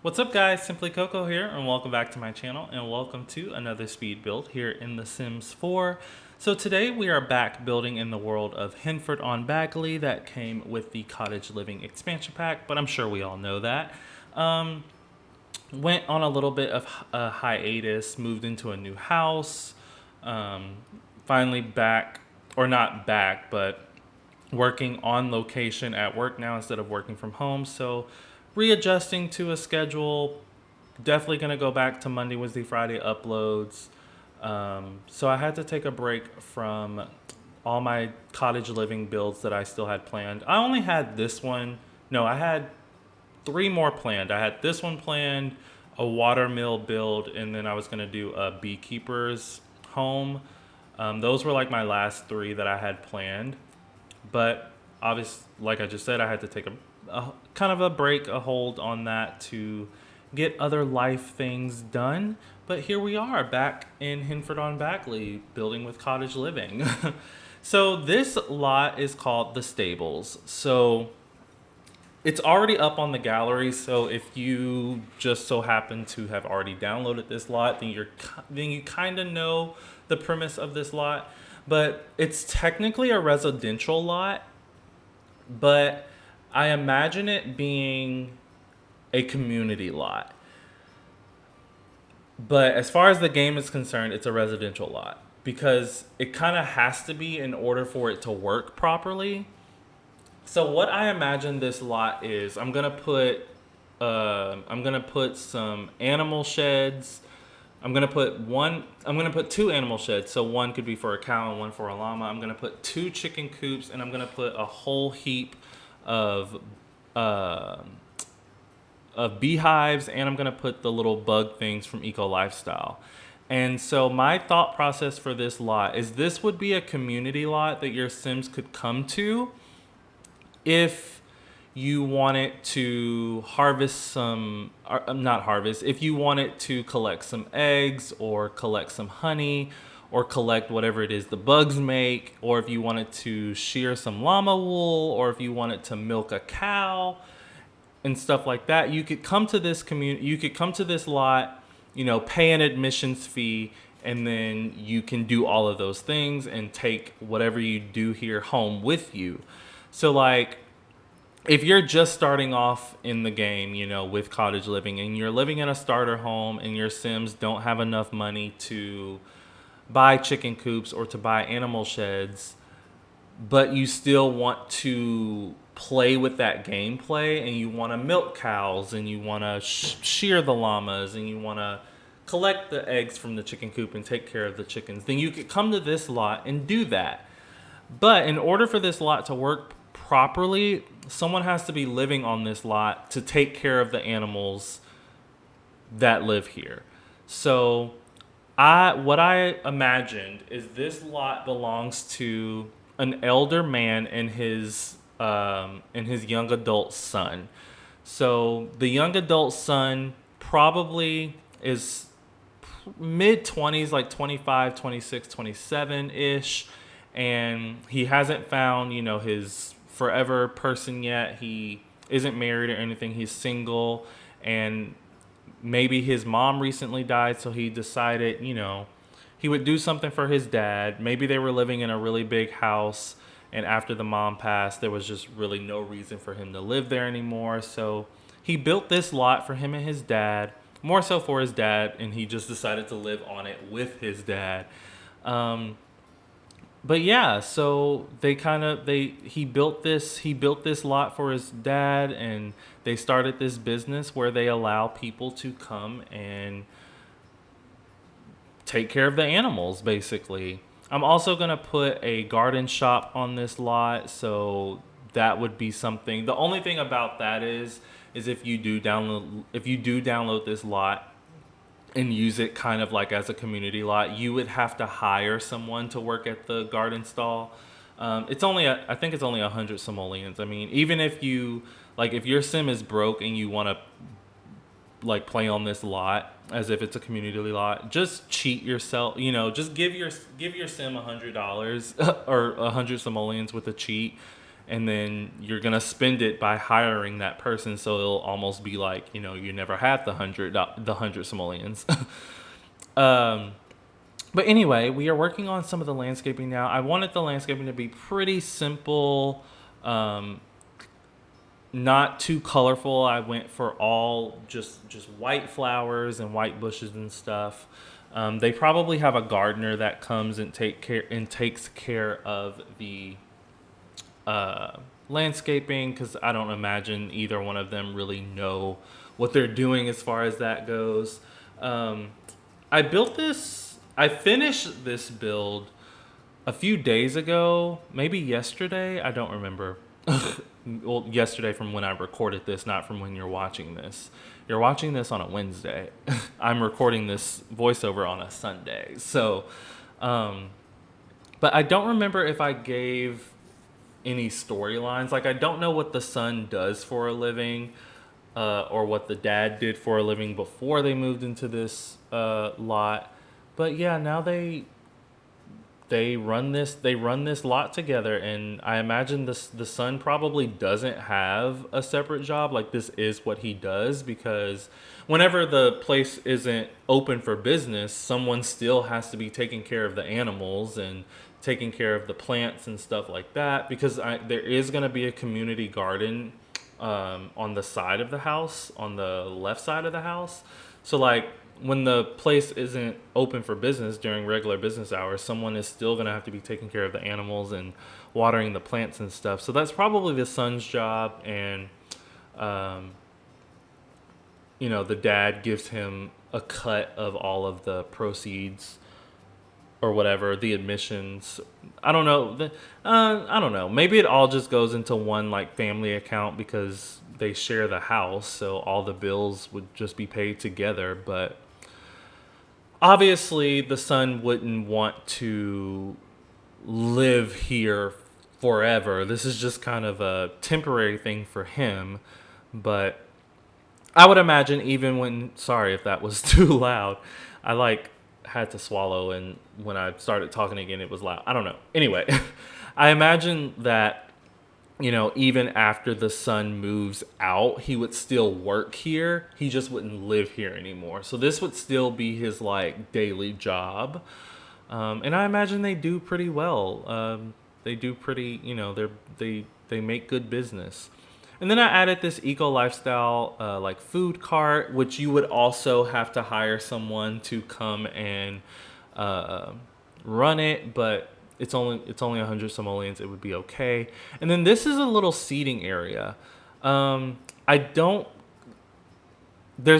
What's up guys, Simply Coco here and welcome back to my channel and welcome to another speed build here in The Sims 4. So today we are back building in the world of Henford-on-Bagley that came with the Cottage Living expansion pack, but I'm sure we all know that. Went on a little bit of a hiatus, moved into a new house, finally back, or not back, but working on location at work now instead of working from home. So readjusting to a schedule, definitely going to go back to Monday, Wednesday, Friday uploads. So I had to take a break from all my cottage living builds that I still had planned. I only had this one. No, I had three more planned. I had this one planned, a watermill build, and then I was going to do a beekeeper's home. Those were like my last three that I had planned. But obviously, like I just said, I had to take a kind of a break, a hold on that to get other life things done. But here we are back in Henford-on-Bagley building with cottage living. So this lot is called The Stables. So it's already up on the gallery, so if you just so happen to have already downloaded this lot, then you kind of know the premise of this lot. But it's technically a residential lot, but I imagine it being a community lot. But as far as the game is concerned, it's a residential lot because it kind of has to be in order for it to work properly. So what I imagine this lot is, I'm gonna put some animal sheds. I'm gonna put two animal sheds. So one could be for a cow and one for a llama. I'm gonna put two chicken coops, and I'm gonna put a whole heap of uh, beehives, and I'm gonna put the little bug things from Eco Lifestyle. And so my thought process for this lot is this would be a community lot that your Sims could come to if you wanted to harvest some, not harvest, if you wanted to collect some eggs or collect some honey or collect whatever it is the bugs make, or if you wanted to shear some llama wool, or if you wanted to milk a cow and stuff like that, you could come to this you could come to this lot, pay an admissions fee, and then you can do all of those things and take whatever you do here home with you. So like, if you're just starting off in the game, with cottage living, and you're living in a starter home and your Sims don't have enough money to buy chicken coops or to buy animal sheds, but you still want to play with that gameplay and you want to milk cows and you want to shear the llamas and you want to collect the eggs from the chicken coop and take care of the chickens, then you could come to this lot and do that. But in order for this lot to work properly, someone has to be living on this lot to take care of the animals that live here. So what I imagined is this lot belongs to an elder man and his young adult son. So the young adult son probably is mid 20s, like 25, 26, 27-ish. And he hasn't found, his forever person yet. He isn't married or anything. He's single. And maybe his mom recently died, so he decided, he would do something for his dad. Maybe they were living in a really big house, and after the mom passed, there was just really no reason for him to live there anymore. So he built this lot for him and his dad, more so for his dad, and he just decided to live on it with his dad. But yeah, so he built this lot for his dad, and they started this business where they allow people to come and take care of the animals, basically. I'm also gonna put a garden shop on this lot, so that would be something. The only thing about that is if you do download this lot and use it kind of like as a community lot, you would have to hire someone to work at the garden stall. I think it's only 100 simoleons. I mean, even if if your sim is broke and you want to play on this lot as if it's a community lot, just cheat yourself. Just give your sim $100 or 100 simoleons with a cheat, and then you're gonna spend it by hiring that person. So it'll almost be like, you never had the hundred simoleons. um, but anyway, we are working on some of the landscaping now. I wanted the landscaping to be pretty simple, um, not too colorful. I went for all just white flowers and white bushes and stuff. They probably have a gardener that comes and takes care of the landscaping, because I don't imagine either one of them really know what they're doing as far as that goes. Um, I built this. I finished this build a few days ago, maybe yesterday. I don't remember. Well, yesterday from when I recorded this, not from when you're watching this. You're watching this on a Wednesday. I'm recording this voiceover on a Sunday. So, but I don't remember if I gave any storylines. Like, I don't know what the son does for a living, or what the dad did for a living before they moved into this lot. But yeah, now they run this lot together, and I imagine the son probably doesn't have a separate job. Like, this is what he does, because whenever the place isn't open for business, someone still has to be taking care of the animals and taking care of the plants and stuff like that, because there is going to be a community garden on the side of the house, on the left side of the house. So, like, when the place isn't open for business during regular business hours, someone is still going to have to be taking care of the animals and watering the plants and stuff. So that's probably the son's job. And, the dad gives him a cut of all of the proceeds or whatever, the admissions. I don't know. I don't know. Maybe it all just goes into one, like, family account, because they share the house. So all the bills would just be paid together. But obviously, the son wouldn't want to live here forever. This is just kind of a temporary thing for him. But I would imagine, even when, sorry if that was too loud, I had to swallow, and when I started talking again, it was loud. I don't know. Anyway, I imagine that, even after the son moves out, he would still work here. He just wouldn't live here anymore. So this would still be his, like, daily job. And I imagine they do pretty well. They do pretty, they make good business. And then I added this eco lifestyle, like, food cart, which you would also have to hire someone to come and run it, but it's only 100 simoleons. It would be okay. And then this is a little seating area. There's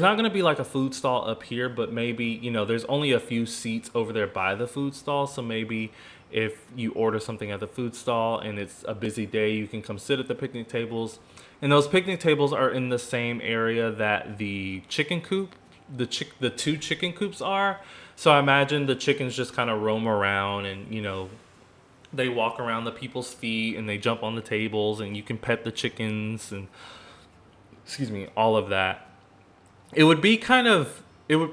not going to be like a food stall up here, but maybe, there's only a few seats over there by the food stall. So maybe if you order something at the food stall and it's a busy day, you can come sit at the picnic tables. And those picnic tables are in the same area that the chicken coop, the two chicken coops are. So I imagine the chickens just kind of roam around, and, they walk around the people's feet, and they jump on the tables, and you can pet the chickens and, excuse me, all of that. It would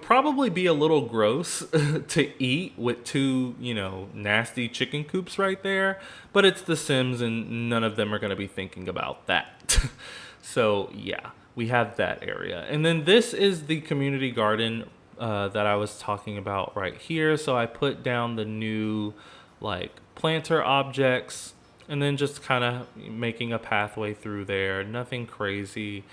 probably be a little gross to eat with two, nasty chicken coops right there, but it's The Sims, and none of them are going to be thinking about that. So yeah, we have that area. And then this is the community garden that I was talking about right here. So I put down the new, like, planter objects, and then just kind of making a pathway through there. Nothing crazy.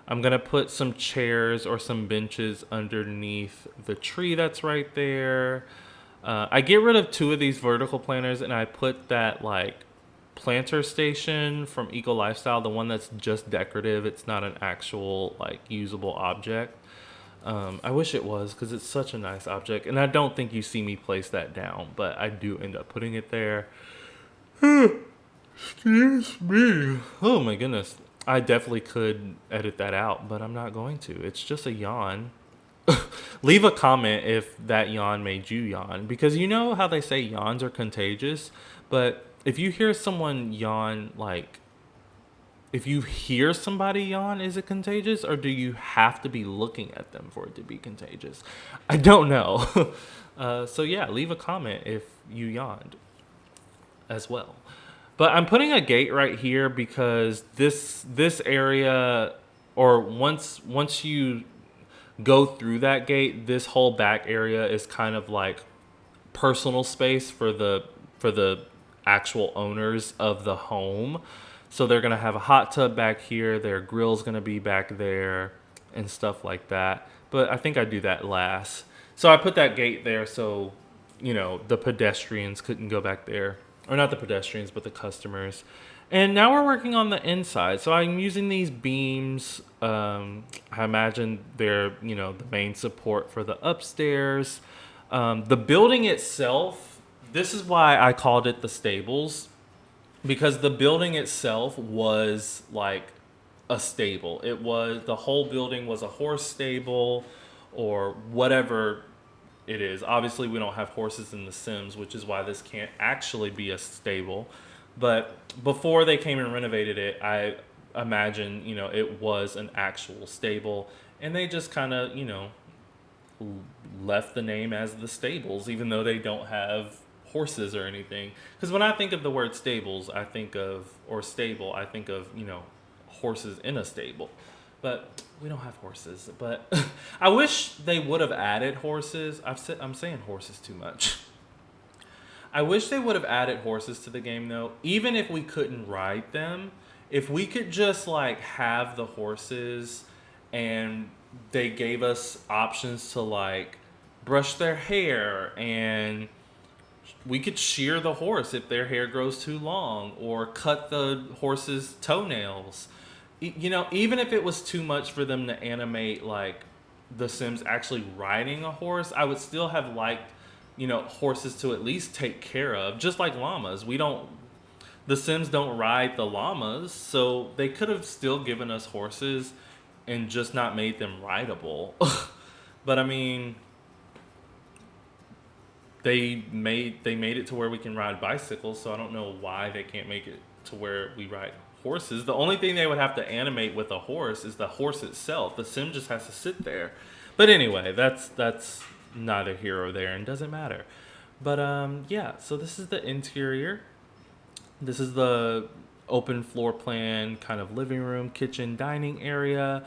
I'm going to put some chairs or some benches underneath the tree that's right there. I get rid of 2 of these vertical planters, and I put that, like, planter station from Eco Lifestyle, the one that's just decorative. It's not an actual, like, usable object. I wish it was, because it's such a nice object, and I don't think you see me place that down, but I do end up putting it there. Excuse me. Oh my goodness. I definitely could edit that out, but I'm not going to. It's just a yawn. Leave a comment if that yawn made you yawn, because you know how they say yawns are contagious, but if you hear someone yawn, like, if you hear somebody yawn, is it contagious, or do you have to be looking at them for it to be contagious? I don't know. So yeah, leave a comment if you yawned as well. But I'm putting a gate right here because this area, or once you go through that gate, this whole back area is kind of like personal space for the actual owners of the home. So they're gonna have a hot tub back here. Their grill's gonna be back there, and stuff like that. But I think I do that last. So I put that gate there so the pedestrians couldn't go back there, or not the pedestrians, but the customers. And now we're working on the inside. So I'm using these beams. I imagine they're the main support for the upstairs. The building itself, this is why I called it the stables, because the building itself was like a stable. The whole building was a horse stable or whatever it is. Obviously, we don't have horses in The Sims, which is why this can't actually be a stable. But before they came and renovated it, I imagine, it was an actual stable. And they just kind of, left the name as the stables, even though they don't have horses or anything. Because when I think of the word stables, or stable, I think of, horses in a stable. But we don't have horses. But I wish they would have added horses. I'm saying horses too much. I wish they would have added horses to the game, though. Even if we couldn't ride them, if we could just like have the horses, and they gave us options to like brush their hair, and we could shear the horse if their hair grows too long, or cut the horse's toenails. Even if it was too much for them to animate like the Sims actually riding a horse, I would still have liked horses to at least take care of, just like llamas. The Sims don't ride the llamas, so they could have still given us horses and just not made them rideable. But I mean, they made it to where we can ride bicycles, so I don't know why they can't make it to where we ride horses. The only thing they would have to animate with a horse is the horse itself. The Sim just has to sit there. But anyway, that's neither here or there and doesn't matter. But yeah, so this is the interior. This is the open floor plan, kind of living room, kitchen, dining area.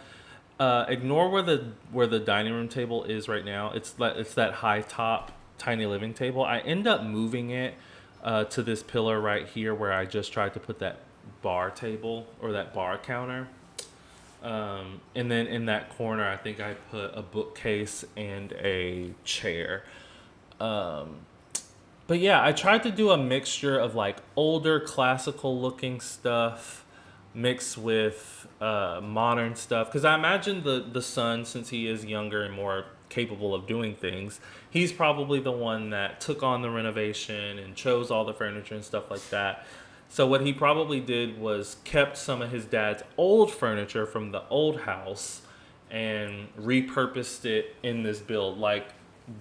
Ignore where the dining room table is right now. It's that high top tiny living table. I end up moving it to this pillar right here where I just tried to put that bar table or that bar counter. And then in that corner, I think I put a bookcase and a chair. But yeah, I tried to do a mixture of like older classical looking stuff mixed with modern stuff. Because I imagine the son, since he is younger and more capable of doing things, he's probably the one that took on the renovation and chose all the furniture and stuff like that. So what he probably did was kept some of his dad's old furniture from the old house and repurposed it in this build. Like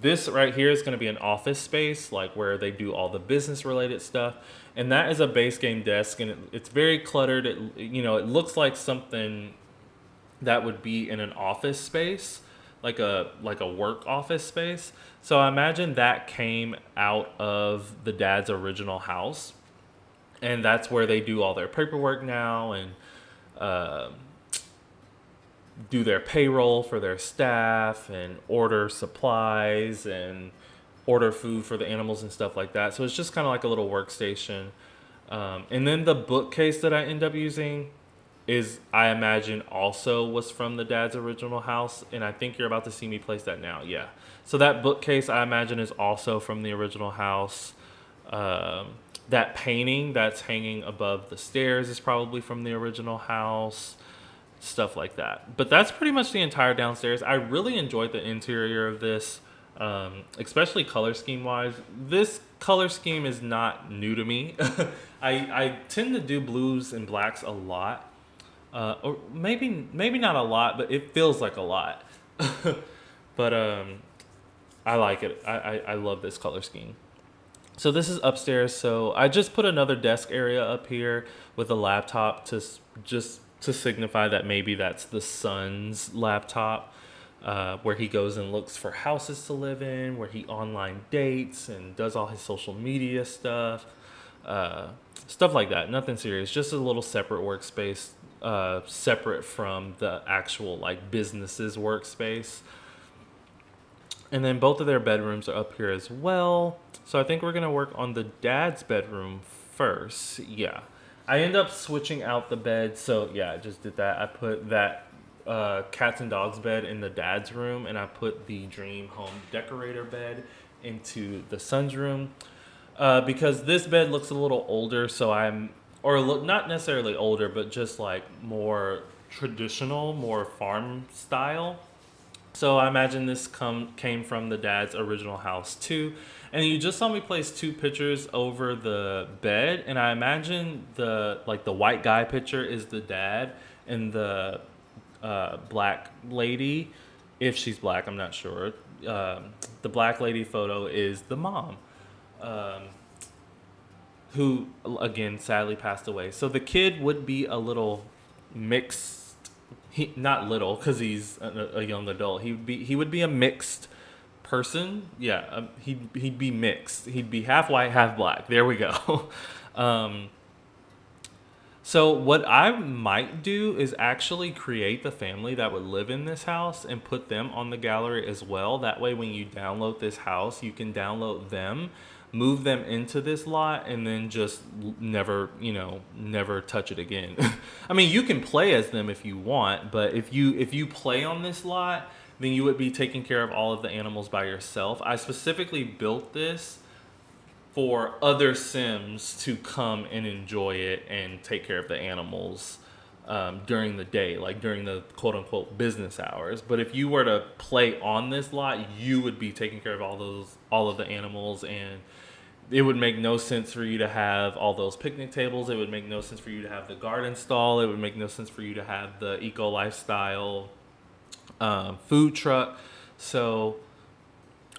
this right here is going to be an office space, like where they do all the business related stuff. And that is a base game desk, and it's very cluttered. It looks like something that would be in an office space, like a work office space. So I imagine that came out of the dad's original house. And that's where they do all their paperwork now, and do their payroll for their staff, and order supplies, and order food for the animals and stuff like that. So it's just kind of like a little workstation. And then the bookcase that I end up using is, I imagine, also was from the dad's original house. And I think you're about to see me place that now. Yeah. So that bookcase, I imagine, is also from the original house. That painting that's hanging above the stairs is probably from the original house, stuff like that. But that's pretty much the entire downstairs. I really enjoyed the interior of this, especially color scheme wise. This color scheme is not new to me. I tend to do blues and blacks a lot, or maybe not a lot, but it feels like a lot. But I like it. I love this color scheme. So this is upstairs. So I just put another desk area up here with a laptop just to signify that maybe that's the son's laptop, where he goes and looks for houses to live in, where he online dates and does all his social media stuff. Stuff like that. Nothing serious. Just a little separate workspace, separate from the actual like business's workspace. And then both of their bedrooms are up here as well. So I think we're gonna work on the dad's bedroom first. Yeah. I end up switching out the bed. So yeah, I just did that. I put that cats and dogs bed in the dad's room, and I put the dream home decorator bed into the son's room. Because this bed looks a little older, so not necessarily older, but just like more traditional, more farm style. So I imagine this came from the dad's original house too. And you just saw me place two pictures over the bed, and I imagine the white guy picture is the dad, and the black lady, if she's black, I'm not sure. The black lady photo is the mom, who again sadly passed away. So the kid would be a little mixed. Not little, because he's a young adult. He would be a mixed person. Yeah, he'd be mixed. He'd be half white, half black. There we go. So what I might do is actually create the family that would live in this house and put them on the gallery as well. That way, when you download this house, you can download them, move them into this lot, and then just never touch it again. I mean, you can play as them if you want, but if you play on this lot, then you would be taking care of all of the animals by yourself. I specifically built this for other Sims to come and enjoy it and take care of the animals during the day, like during the quote unquote business hours. But if you were to play on this lot, you would be taking care of all of the animals, and it would make no sense for you to have all those picnic tables. It would make no sense for you to have the garden stall. It would make no sense for you to have the eco lifestyle food truck. So,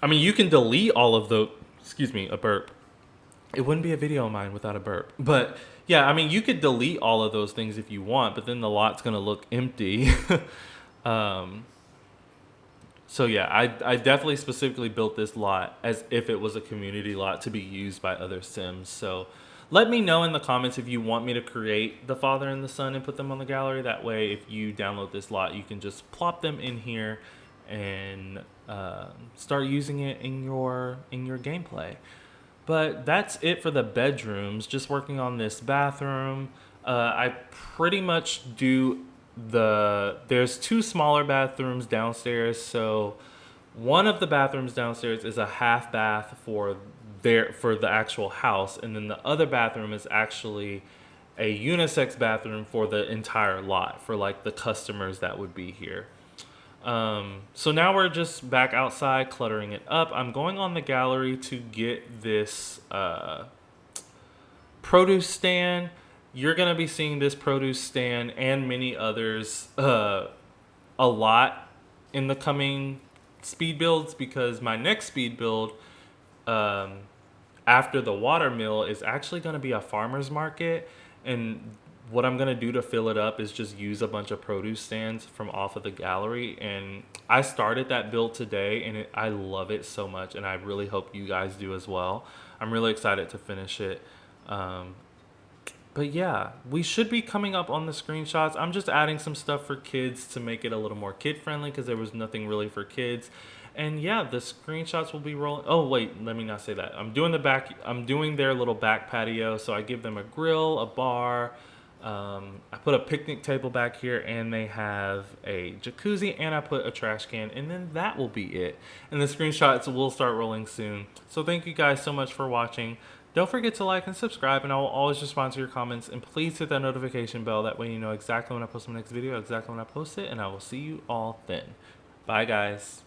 I mean, you can delete all of the, excuse me, a burp. It wouldn't be a video of mine without a burp. But yeah, I mean, you could delete all of those things if you want, but then the lot's going to look empty. So yeah, I definitely specifically built this lot as if it was a community lot to be used by other Sims. So let me know in the comments if you want me to create the father and the son and put them on the gallery. That way, if you download this lot, you can just plop them in here and start using it in your gameplay. But that's it for the bedrooms. Just working on this bathroom. I pretty much do there's two smaller bathrooms downstairs. So one of the bathrooms downstairs is a half bath for the actual house, and then the other bathroom is actually a unisex bathroom for the entire lot, for like the customers that would be here. So now we're just back outside cluttering it up. I'm going on the gallery to get this produce stand. You're going to be seeing this produce stand and many others a lot in the coming speed builds, because my next speed build after the water mill is actually going to be a farmer's market. And what I'm going to do to fill it up is just use a bunch of produce stands from off of the gallery. And I started that build today, and I love it so much, and I really hope you guys do as well. I'm really excited to finish it. But yeah, we should be coming up on the screenshots. I'm just adding some stuff for kids to make it a little more kid friendly, because there was nothing really for kids. And yeah, the screenshots will be rolling. Oh wait, let me not say that. I'm doing their little back patio. So I give them a grill, a bar. I put a picnic table back here, and they have a jacuzzi, and I put a trash can, and then that will be it. And the screenshots will start rolling soon. So thank you guys so much for watching. Don't forget to like and subscribe, and I will always respond to your comments. And please hit that notification bell. That way you know exactly when I post my next video, exactly when I post it, and I will see you all then. Bye, guys.